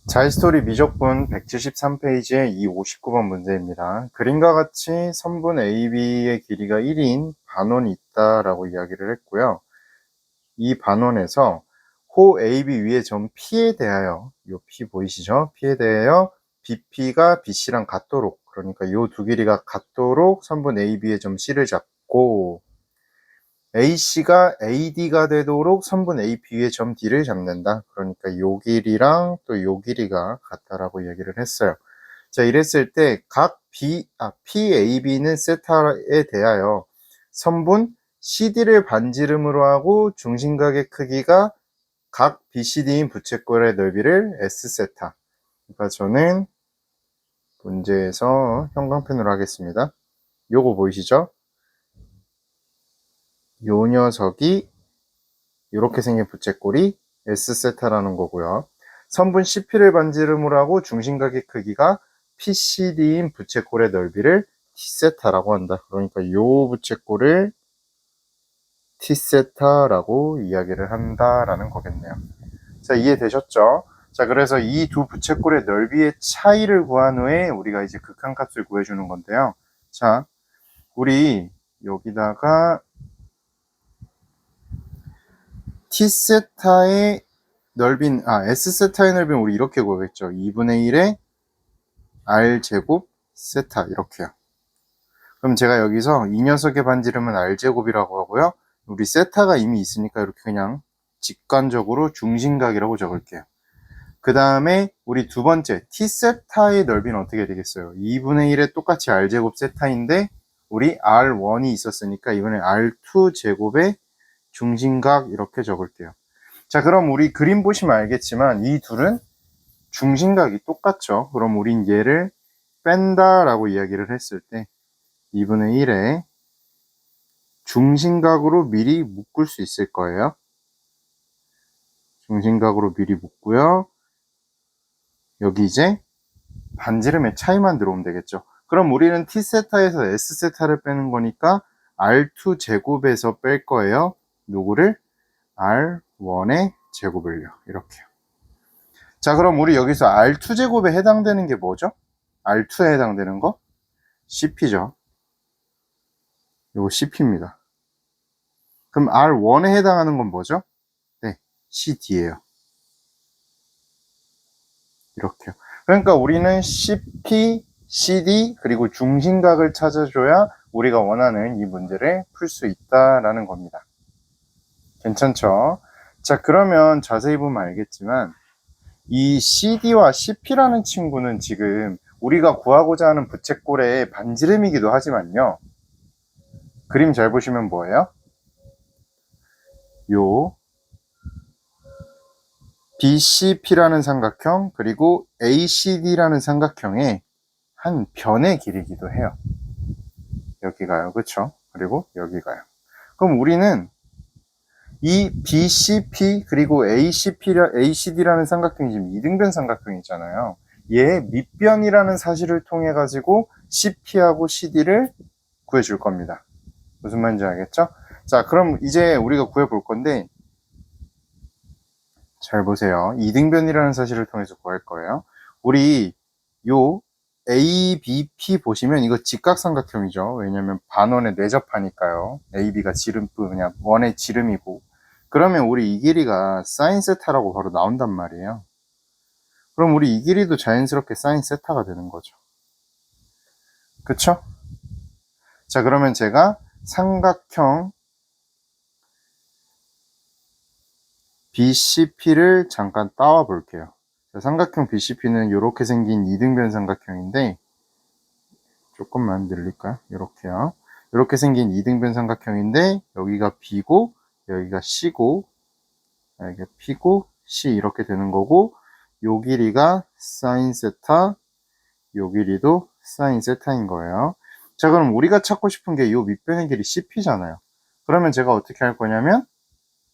자이스토리 미적분 173페이지의 이 59번 문제입니다. 그림과 같이 선분 AB의 길이가 1인 반원이 있다라고 이야기를 했고요. 이 반원에서 호 AB 위의 점 P에 대하여, 요 P 보이시죠? P에 대하여 BP가 BC랑 같도록, 그러니까 요 두 길이가 같도록 선분 AB의 점 C를 잡고 AC가 AD가 되도록 선분 AB의 점 D를 잡는다. 그러니까 요 길이랑 또 요 길이가 같다라고 얘기를 했어요. 자, 이랬을 때 각 PAB는 세타에 대하여 선분 CD를 반지름으로 하고 중심각의 크기가 각 BCD인 부채꼴의 넓이를 S세타. 그러니까 저는 문제에서 형광펜으로 하겠습니다. 요거 보이시죠? 요 녀석이 이렇게 생긴 부채꼴이 S세타라는 거고요. 선분 CP를 반지름으로 하고 중심각의 크기가 PCD인 부채꼴의 넓이를 T세타라고 한다. 그러니까 이 부채꼴을 T세타라고 이야기를 한다라는 거겠네요. 자, 이해되셨죠? 자, 그래서 이 두 부채꼴의 넓이의 차이를 구한 후에 우리가 이제 극한값을 구해주는 건데요. 자, 우리 여기다가 T세타의 넓이는, S세타의 넓이는 우리 이렇게 구하겠죠. 2분의 1의 R제곱 세타, 이렇게요. 그럼 제가 여기서 이 녀석의 반지름은 R제곱이라고 하고요. 우리 세타가 이미 있으니까 이렇게 그냥 직관적으로 중심각이라고 적을게요. 그 다음에 우리 두 번째 T세타의 넓이는 어떻게 되겠어요? 2분의 1에 똑같이 R제곱 세타인데 우리 R1이 있었으니까 이번에 R2 제곱의 중심각 이렇게 적을게요. 자, 그럼 우리 그림 보시면 알겠지만 이 둘은 중심각이 똑같죠. 그럼 우린 얘를 뺀다라고 이야기를 했을 때 2분의 1에 중심각으로 미리 묶을 수 있을 거예요. 중심각으로 미리 묶고요. 여기 이제 반지름의 차이만 들어오면 되겠죠. 그럼 우리는 T세타에서 S세타를 빼는 거니까 R2 제곱에서 뺄 거예요. 누구를? R1의 제곱을요. 이렇게요. 자, 그럼 우리 여기서 R2 제곱에 해당되는 게 뭐죠? R2에 해당되는 거? CP죠. 이거 CP입니다. 그럼 R1에 해당하는 건 뭐죠? 네, CD예요. 이렇게요. 그러니까 우리는 CP, CD 그리고 중심각을 찾아줘야 우리가 원하는 이 문제를 풀 수 있다라는 겁니다. 괜찮죠? 자, 그러면 자세히 보면 알겠지만 이 CD와 CP라는 친구는 지금 우리가 구하고자 하는 부채꼴의 반지름이기도 하지만요. 그림 잘 보시면 뭐예요? 요 BCP라는 삼각형 그리고 ACD라는 삼각형의 한 변의 길이기도 해요. 여기가요. 그쵸? 그리고 여기가요. 그럼 우리는 이 BCP 그리고 ACD라는 삼각형이 지금 이등변 삼각형이잖아요. 얘의 밑변이라는 사실을 통해 가지고 CP하고 CD를 구해줄 겁니다. 무슨 말인지 알겠죠? 자, 그럼 이제 우리가 구해볼 건데 잘 보세요. 이등변이라는 사실을 통해서 구할 거예요. 우리 요 ABP 보시면 이거 직각삼각형이죠. 왜냐면 반원에 내접하니까요. AB가 그냥 원의 지름이고. 그러면 우리 이 길이가 사인 세타라고 바로 나온단 말이에요. 그럼 우리 이 길이도 자연스럽게 사인 세타가 되는 거죠. 그쵸? 자, 그러면 제가 삼각형 BCP를 잠깐 따와 볼게요. 삼각형 BCP는 이렇게 생긴 이등변 삼각형인데 조금만 늘릴까요? 이렇게요. 이렇게 생긴 이등변 삼각형인데 여기가 B고 여기가 C고 여기가 P고 C 이렇게 되는 거고 요 길이가 사인 세타 요 길이도 사인 세타인 거예요. 자, 그럼 우리가 찾고 싶은 게 요 밑변의 길이 CP잖아요. 그러면 제가 어떻게 할 거냐면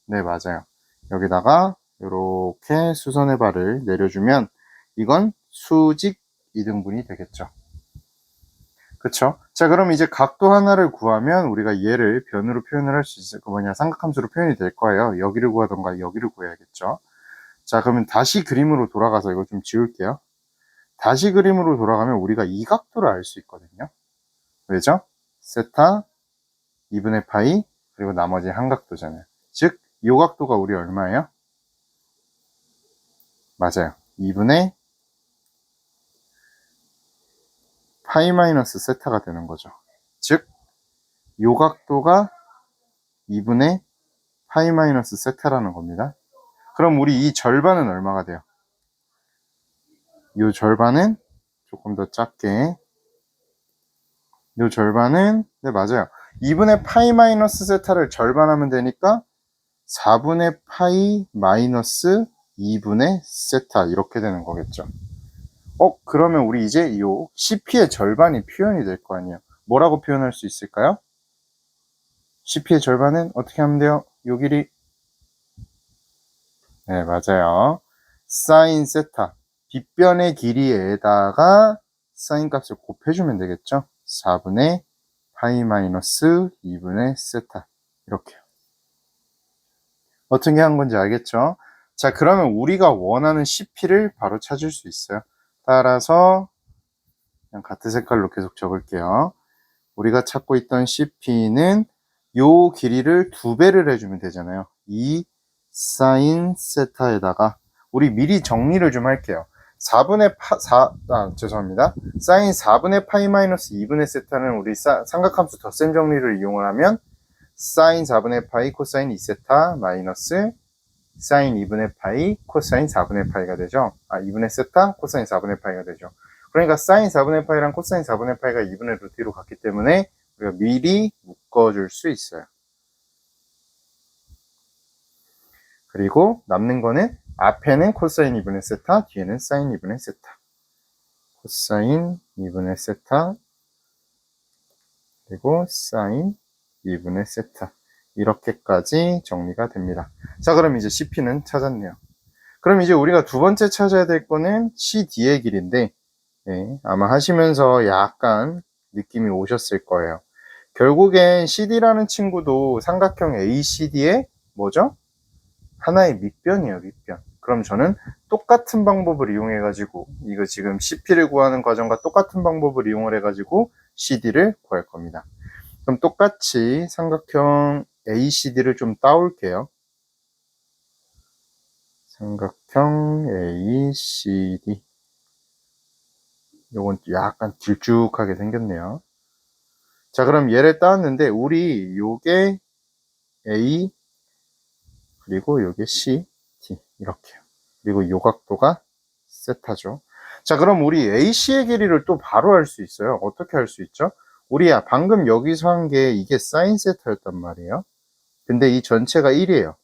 네, 맞아요. 여기다가 이렇게 수선의 발을 내려주면 이건 수직 이등분이 되겠죠. 그쵸? 자, 그럼 이제 각도 하나를 구하면 우리가 얘를 변으로 표현을 할 수 있을 거 삼각함수로 표현이 될 거예요. 여기를 구하던가 여기를 구해야겠죠. 자, 그러면 다시 그림으로 돌아가서 이거 좀 지울게요. 다시 그림으로 돌아가면 우리가 이 각도를 알 수 있거든요. 왜죠? 세타 2분의 파이 그리고 나머지 한 각도잖아요. 즉, 이 각도가 우리 얼마예요? 맞아요. 2분의 파이 마이너스 세타가 되는 거죠. 즉, 이 각도가 2분의 파이 마이너스 세타라는 겁니다. 그럼 우리 이 절반은 얼마가 돼요? 이 절반은 조금 더 작게, 이 절반은, 네, 맞아요. 2분의 파이 마이너스 세타를 절반하면 되니까 4분의 파이 마이너스 2분의 세타 이렇게 되는 거겠죠. 그러면 우리 이제 이 CP의 절반이 표현이 될 거 아니에요. 뭐라고 표현할 수 있을까요? CP의 절반은 어떻게 하면 돼요? 요 길이, 네, 맞아요. 사인 세타, 빗변의 길이에다가 사인 값을 곱해주면 되겠죠. 4분의 파이 마이너스 2분의 세타 이렇게요. 어떻게 한 건지 알겠죠? 자, 그러면 우리가 원하는 CP를 바로 찾을 수 있어요. 따라서 그냥 같은 색깔로 계속 적을게요. 우리가 찾고 있던 CP는 요 길이를 2배를 해주면 되잖아요. 이 사인 세타에다가 우리 미리 정리를 좀 할게요. 4분의 죄송합니다. 사인 4분의 파이 마이너스 2분의 세타는 우리 삼각함수 덧셈 정리를 이용을 하면 사인 4분의 파이 코사인 2세타 마이너스 사인 2분의 파이 코사인 4분의 파이가 되죠. 2분의 세타 코사인 4분의 파이가 되죠. 그러니까 사인 4분의 파이랑 코사인 4분의 파이가 2분의 루트로 갔기 때문에 우리가 미리 묶어줄 수 있어요. 그리고 남는 거는 앞에는 코사인 2분의 세타, 뒤에는 사인 2분의 세타. 코사인 2분의 세타, 그리고 사인 2분의 세타. 이렇게까지 정리가 됩니다. 자, 그럼 이제 CP는 찾았네요. 그럼 이제 우리가 두 번째 찾아야 될 거는 CD의 길인데, 네, 아마 하시면서 약간 느낌이 오셨을 거예요. 결국엔 CD라는 친구도 삼각형 ACD의 뭐죠? 하나의 밑변이에요, 밑변. 그럼 저는 똑같은 방법을 이용해 가지고 이거 지금 CP를 구하는 과정과 똑같은 방법을 이용을 해 가지고 CD를 구할 겁니다. 그럼 똑같이 삼각형 ACD를 좀 따올게요. 삼각형 ACD. 요건 약간 길쭉하게 생겼네요. 자, 그럼 얘를 따왔는데 우리 요게 A 그리고 요게 C, D 이렇게요. 그리고 요 각도가 세타죠. 자, 그럼 우리 AC의 길이를 또 바로 알 수 있어요. 어떻게 알 수 있죠? 우리 방금 여기서 한 게 이게 사인 세타였단 말이에요. 근데 이 전체가 1이에요.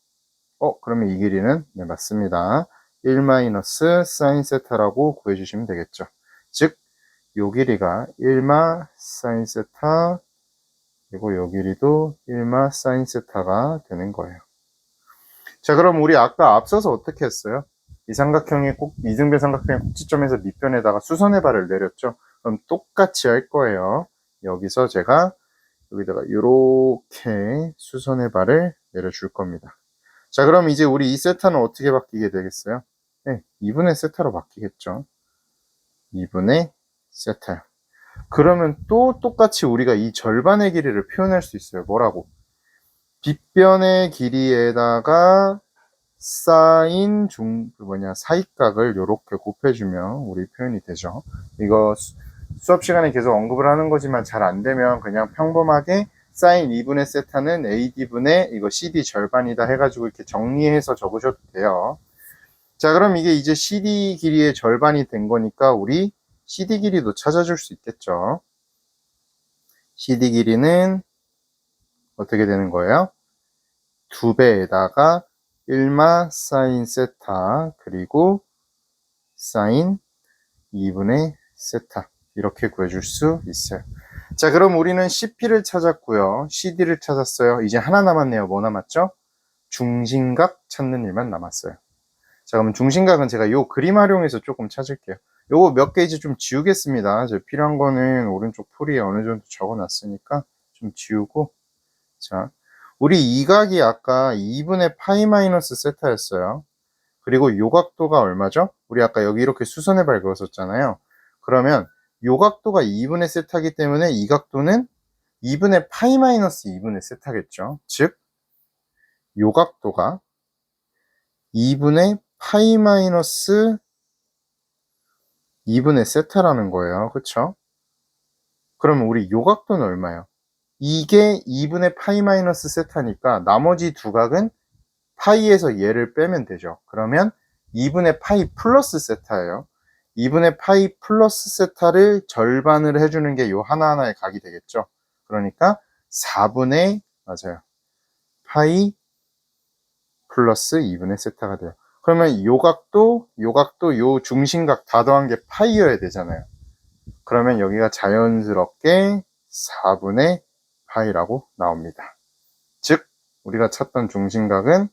그러면 이 길이는 네, 맞습니다. 1 마이너스 사인 세타라고 구해주시면 되겠죠. 즉, 요 길이가 1마 사인 세타 그리고 요 길이도 1마 사인 세타가 되는 거예요. 자, 그럼 우리 아까 앞서서 어떻게 했어요? 이등변 삼각형의 꼭지점에서 밑변에다가 수선의 발을 내렸죠. 그럼 똑같이 할 거예요. 여기서 제가 여기다가 이렇게 수선의 발을 내려줄 겁니다. 자, 그럼 이제 우리 이 세타는 어떻게 바뀌게 되겠어요? 네, 2분의 세타로 바뀌겠죠. 2분의 세타요. 그러면 또 똑같이 우리가 이 절반의 길이를 표현할 수 있어요. 뭐라고? 빗변의 길이에다가 사인 사익각을 이렇게 곱해주면 우리 표현이 되죠. 이거 수업 시간에 계속 언급을 하는 거지만 잘 안 되면 그냥 평범하게 사인 2분의 세타는 AD분의 이거 CD 절반이다 해가지고 이렇게 정리해서 적으셔도 돼요. 자, 그럼 이게 이제 CD 길이의 절반이 된 거니까 우리 CD 길이도 찾아줄 수 있겠죠. CD 길이는 어떻게 되는 거예요? 2배에다가 1마 사인 세타 그리고 사인 2분의 세타 이렇게 구해줄 수 있어요. 자, 그럼 우리는 CP를 찾았고요. CD를 찾았어요. 이제 하나 남았네요. 뭐 남았죠? 중심각 찾는 일만 남았어요. 자, 그러면 중심각은 제가 요 그림 활용해서 조금 찾을게요. 요거 몇 개 이제 좀 지우겠습니다. 필요한 거는 오른쪽 풀이에 어느 정도 적어놨으니까 좀 지우고. 자, 우리 이 각이 아까 2분의 파이 마이너스 세타였어요. 그리고 요 각도가 얼마죠? 우리 아까 여기 이렇게 수선해발 그었었잖아요. 그러면 요 각도가 2분의 세타기 때문에 이 각도는 2분의 파이 마이너스 2분의 세타겠죠. 즉, 요 각도가 2분의 파이 마이너스 2분의 세타라는 거예요. 그쵸? 그러면 우리 요 각도는 얼마예요? 이게 2분의 파이 마이너스 세타니까 나머지 두 각은 파이에서 얘를 빼면 되죠. 그러면 2분의 파이 플러스 세타예요. 2분의 파이 플러스 세타를 절반을 해주는 게 요 하나하나의 각이 되겠죠. 그러니까 4분의 맞아요. 파이 플러스 2분의 세타가 돼요. 그러면 요 각도, 요 중심각 다 더한 게 파이여야 되잖아요. 그러면 여기가 자연스럽게 4분의 파이라고 나옵니다. 즉, 우리가 찾던 중심각은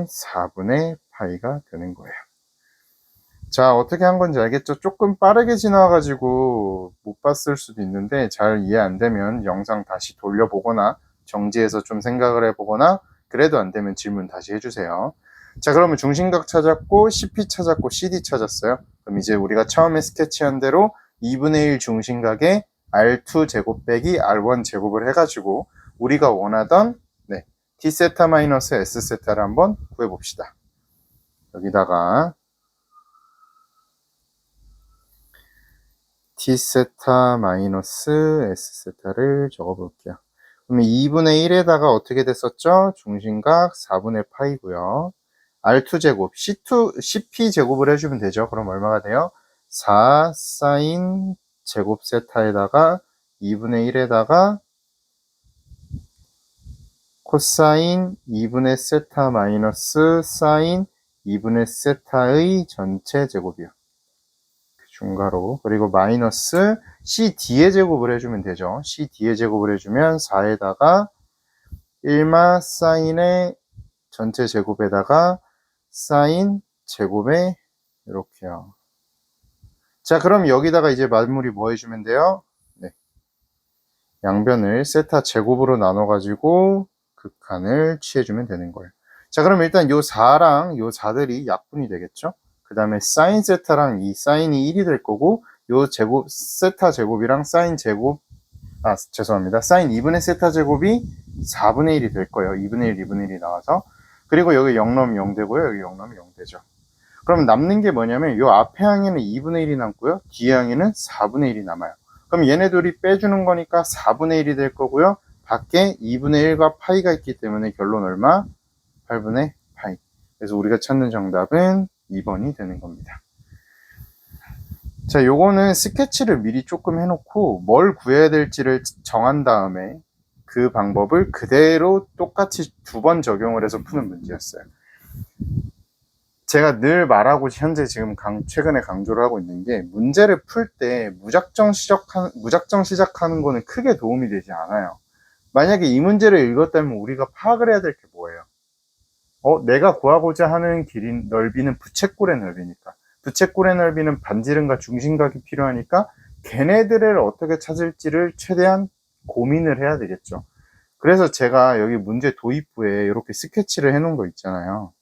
4분의 파이가 되는 거예요. 자, 어떻게 한 건지 알겠죠? 조금 빠르게 지나가지고 못 봤을 수도 있는데 잘 이해 안 되면 영상 다시 돌려보거나 정지해서 좀 생각을 해보거나 그래도 안 되면 질문 다시 해주세요. 자, 그러면 중심각 찾았고 CP 찾았고 CD 찾았어요. 그럼 이제 우리가 처음에 스케치한 대로 2분의 1 중심각에 R2 제곱 빼기 R1 제곱을 해가지고 우리가 원하던 T세타 마이너스 S세타를 한번 구해봅시다. 여기다가 T세타 마이너스 S세타를 적어볼게요. 그러면 2분의 1에다가 어떻게 됐었죠? 중심각 4분의 파이고요. R2제곱, CP 제곱을 해주면 되죠. 그럼 얼마가 돼요? 4 사인 제곱 세타에다가 2분의 1에다가 코사인 2분의 세타 마이너스 사인 2분의 세타의 전체 제곱이요. 중괄호. 그리고 마이너스 CD의 제곱을 해주면 되죠. CD의 제곱을 해주면 4에다가 1마 사인의 전체 제곱에다가 사인 제곱에 이렇게요. 자, 그럼 여기다가 이제 마무리 뭐 해주면 돼요? 네. 양변을 세타 제곱으로 나눠가지고 극한을 취해주면 되는 거예요. 자, 그럼 일단 요 4랑 요 4들이 약분이 되겠죠? 그 다음에 사인 세타랑 이 사인이 1이 될 거고, 요 제곱, 세타 제곱이랑 사인 제곱, 죄송합니다. 사인 2분의 세타 제곱이 4분의 1이 될 거예요. 2분의 1, 2분의 1이 나와서. 그리고 여기 0 넣으면 0 되고요. 여기 0 넣으면 0 되죠. 그럼 남는 게 뭐냐면, 요 앞에 항에는 2분의 1이 남고요. 뒤에 항에는 4분의 1이 남아요. 그럼 얘네 둘이 빼주는 거니까 4분의 1이 될 거고요. 밖에 2분의 1과 파이가 있기 때문에 결론 얼마? 8분의 파이. 그래서 우리가 찾는 정답은 2번이 되는 겁니다. 자, 요거는 스케치를 미리 조금 해놓고 뭘 구해야 될지를 정한 다음에 그 방법을 그대로 똑같이 2번 적용을 해서 푸는 문제였어요. 제가 늘 말하고 현재 지금 최근에 강조를 하고 있는 게 문제를 풀 때 무작정 시작하는 거는 크게 도움이 되지 않아요. 만약에 이 문제를 읽었다면 우리가 파악을 해야 될 게 뭐예요? 내가 구하고자 하는 길이 넓이는 부채꼴의 넓이니까. 부채꼴의 넓이는 반지름과 중심각이 필요하니까 걔네들을 어떻게 찾을지를 최대한 고민을 해야 되겠죠. 그래서 제가 여기 문제 도입부에 이렇게 스케치를 해놓은 거 있잖아요.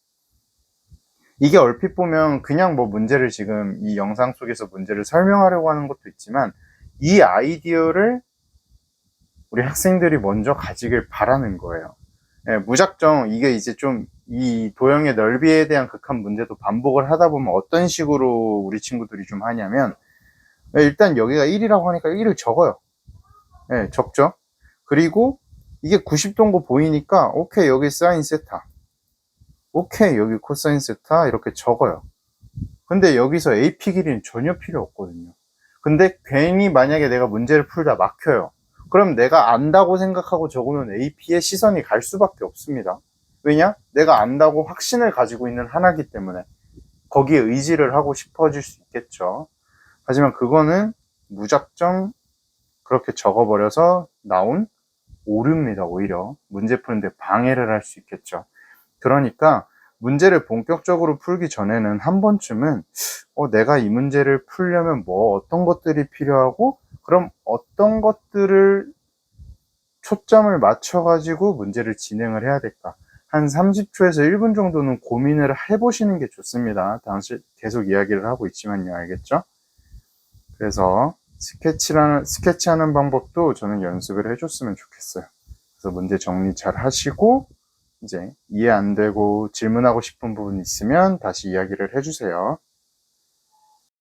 이게 얼핏 보면 그냥 뭐 문제를 지금 이 영상 속에서 문제를 설명하려고 하는 것도 있지만 이 아이디어를 우리 학생들이 먼저 가지길 바라는 거예요. 무작정 이게 이제 좀 이 도형의 넓이에 대한 극한 문제도 반복을 하다 보면 어떤 식으로 우리 친구들이 좀 하냐면 일단 여기가 1이라고 하니까 1을 적어요. 적죠. 그리고 이게 90도인 거 보이니까 오케이 여기 사인 세타, 오케이 여기 코사인 세타 이렇게 적어요. 근데 여기서 AP 길이는 전혀 필요 없거든요. 근데 괜히 만약에 내가 문제를 풀다 막혀요. 그럼 내가 안다고 생각하고 적으면 AP에 시선이 갈 수밖에 없습니다. 왜냐? 내가 안다고 확신을 가지고 있는 하나이기 때문에 거기에 의지를 하고 싶어질 수 있겠죠. 하지만 그거는 무작정 그렇게 적어버려서 나온 오류입니다. 오히려 문제 푸는데 방해를 할 수 있겠죠. 그러니까 문제를 본격적으로 풀기 전에는 한 번쯤은 내가 이 문제를 풀려면 어떤 것들이 필요하고 그럼 어떤 것들을 초점을 맞춰 가지고 문제를 진행을 해야 될까, 한 30초에서 1분 정도는 고민을 해보시는 게 좋습니다. 당시 계속 이야기를 하고 있지만요. 알겠죠? 그래서 스케치하는 방법도 저는 연습을 해줬으면 좋겠어요. 그래서 문제 정리 잘 하시고, 이제 이해 안 되고 질문하고 싶은 부분 있으면 다시 이야기를 해주세요.